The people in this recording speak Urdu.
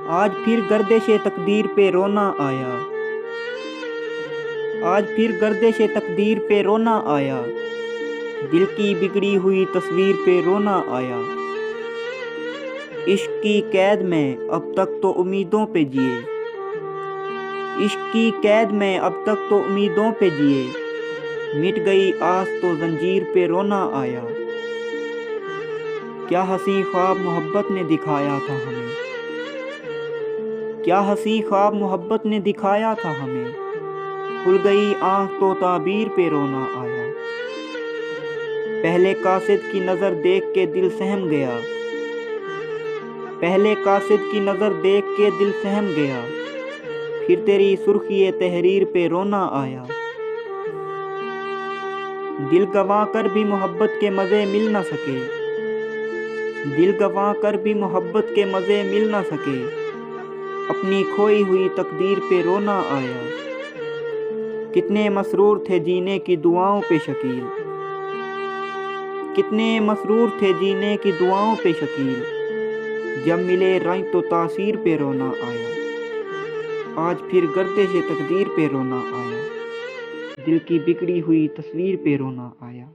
آج پھر گردش تقدیر پہ رونا آیا، آج پھر گردش تقدیر پہ رونا آیا، دل کی بگڑی ہوئی تصویر پہ رونا آیا۔ عشق کی قید میں اب تک تو امیدوں پہ جیے، عشق کی قید میں اب تک تو امیدوں پہ جیے، مٹ گئی آس تو زنجیر پہ رونا آیا۔ کیا حسین خواب محبت نے دکھایا تھا ہمیں، کیا حسین خواب محبت نے دکھایا تھا ہمیں، کھل گئی آنکھ تو تعبیر پہ رونا آیا۔ پہلے قاصد کی نظر دیکھ کے دل سہم گیا، پہلے قاصد کی نظر دیکھ کے دل سہم گیا، پھر تیری سرخی تحریر پہ رونا آیا۔ دل گنوا کر بھی محبت کے مزے مل نہ سکے، دل گنوا کر بھی محبت کے مزے مل نہ سکے، اپنی کھوئی ہوئی تقدیر پہ رونا آیا۔ کتنے مسرور تھے جینے کی دعاؤں پہ شکیل، کتنے مسرور تھے جینے کی دعاؤں پہ شکیل، جب ملے رنج تو تاثیر پہ رونا آیا۔ آج پھر گردش تقدیر پہ رونا آیا، دل کی بگڑی ہوئی تصویر پہ رونا آیا۔